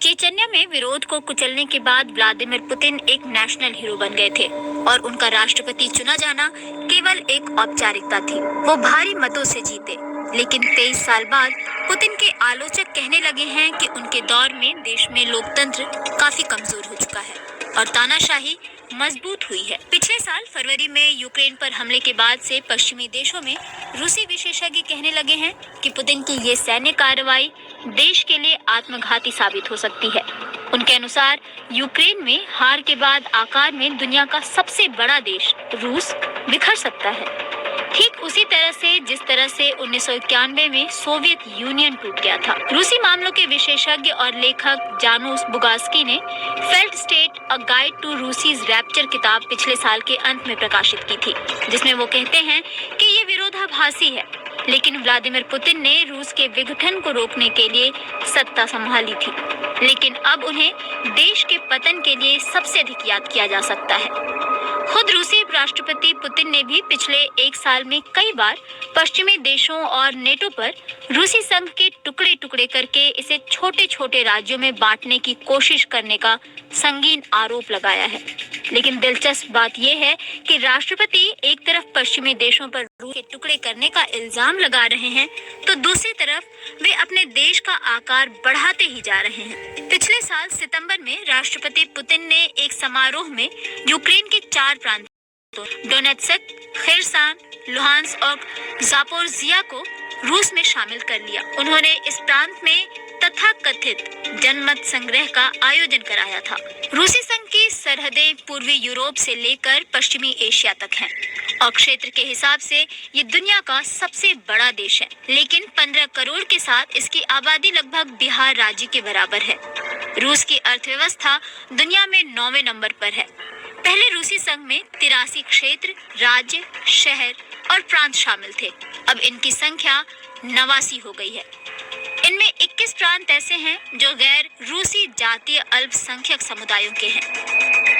Chechnya में विरोध को कुचलने के बाद व्लादिमीर पुतिन एक नेशनल हीरो बन गए थे और उनका राष्ट्रपति चुना जाना केवल एक औपचारिकता थी। वो भारी मतों से जीते, लेकिन 23 साल बाद पुतिन के आलोचक कहने लगे हैं कि उनके दौर में देश में लोकतंत्र काफी कमजोर हो चुका है और तानाशाही मजबूत हुई है। पिछले साल फरवरी में यूक्रेन पर हमले के बाद से पश्चिमी देशों में रूसी विशेषज्ञ कहने लगे हैं कि पुतिन की ये सैन्य कार्रवाई देश के लिए आत्मघाती साबित हो सकती है। उनके अनुसार यूक्रेन में हार के बाद आकार में दुनिया का सबसे बड़ा देश रूस बिखर सकता है, ठीक उसी तरह से जिस तरह से 1991 में सोवियत यूनियन टूट गया था। रूसी मामलों के विशेषज्ञ और लेखक जानुस बुगास्की ने failed state a guide to Russia's rupture किताब पिछले साल के अंत में प्रकाशित की थी, जिसमें वो कहते हैं कि ये विरोधाभासी है, लेकिन व्लादिमीर पुतिन ने रूस के विघटन को रोकने के लिए सत्ता संभाली थी, लेकिन अब उन्हें देश के पतन के लिए सबसे अधिक याद किया जा सकता है। खुद रूसी राष्ट्रपति पुतिन ने भी पिछले एक साल में कई बार पश्चिमी देशों और नेटो पर रूसी संघ के टुकड़े टुकड़े करके इसे छोटे छोटे राज्यों में बांटने की कोशिश करने का संगीन आरोप लगाया है। लेकिन दिलचस्प बात यह है कि राष्ट्रपति एक तरफ पश्चिमी देशों पर रूस के टुकड़े करने का इल्जाम लगा रहे हैं, तो दूसरी तरफ वे अपने देश का आकार बढ़ाते ही जा रहे हैं। पिछले साल सितंबर में राष्ट्रपति पुतिन ने एक समारोह में यूक्रेन के 4 प्रांतों डोनेत्स्क, खेरसान, लुहांस्क और जापोरिजिया को रूस में शामिल कर लिया। उन्होंने इस प्रांत में तथाकथित जनमत संग्रह का आयोजन कराया था। रूसी संघ की सरहदें पूर्वी यूरोप से लेकर पश्चिमी एशिया तक हैं और क्षेत्र के हिसाब से ये दुनिया का सबसे बड़ा देश है, लेकिन 15 करोड़ के साथ इसकी आबादी लगभग बिहार राज्य के बराबर है। रूस की अर्थव्यवस्था दुनिया में 9वें नंबर पर है। पहले रूसी संघ में 83 क्षेत्र, राज्य, शहर और प्रांत शामिल थे। अब इनकी संख्या 89 हो गई है। इनमें 21 प्रांत ऐसे हैं जो गैर रूसी जातीय अल्पसंख्यक समुदायों के हैं।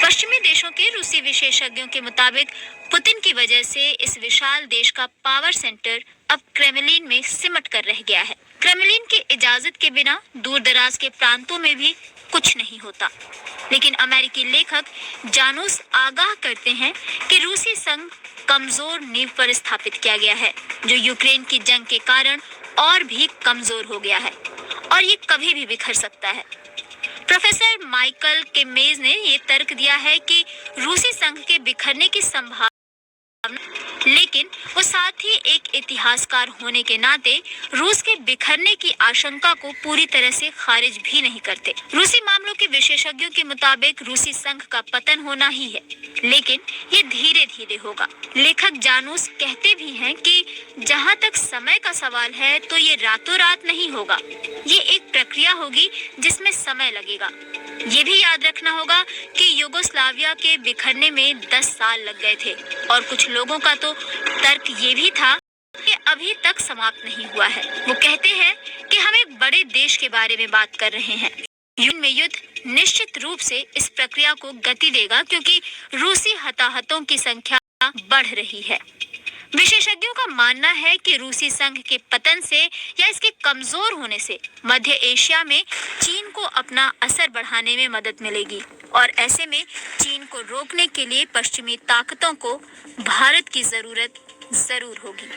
पश्चिमी देशों के रूसी विशेषज्ञों के मुताबिक पुतिन की वजह से इस विशाल देश का पावर सेंटर अब क्रेमलिन में सिमट कर रह गया है। क्रेमलिन की इजाजत के बिना दूर दराज के प्रांतों में भी कुछ नहीं होता। लेकिन अमेरिकी लेखक जानुस आगाह करते हैं कि रूसी संघ कमजोर नींव पर स्थापित किया गया है, जो यूक्रेन की जंग के कारण और भी कमजोर हो गया है और ये कभी भी बिखर सकता है। प्रोफेसर माइकल किमेज ने ये तर्क दिया है कि रूसी संघ के बिखरने की संभावना, लेकिन वो साथ ही एक इतिहासकार होने के नाते रूस के बिखरने की आशंका को पूरी तरह से खारिज भी नहीं करते। रूसी मामलों के विशेषज्ञों के मुताबिक रूसी संघ का पतन होना ही है, लेकिन ये धीरे धीरे होगा। लेखक जानुस कहते भी हैं कि जहां तक समय का सवाल है तो ये रातों रात नहीं होगा, ये एक प्रक्रिया होगी जिसमें समय लगेगा। ये भी याद रखना होगा कि यूगोस्लाविया के बिखरने में 10 साल लग गए थे और कुछ लोगों का तो तर्क ये भी था कि अभी तक समाप्त नहीं हुआ है। वो कहते हैं कि हम एक बड़े देश के बारे में बात कर रहे हैं। यूक्रेन में युद्ध निश्चित रूप से इस प्रक्रिया को गति देगा, क्योंकि रूसी हताहतों की संख्या बढ़ रही है। विशेषज्ञों का मानना है कि रूसी संघ के पतन से या इसके कमजोर होने से मध्य एशिया में चीन को अपना असर बढ़ाने में मदद मिलेगी और ऐसे में चीन को रोकने के लिए पश्चिमी ताकतों को भारत की जरूरत जरूर होगी।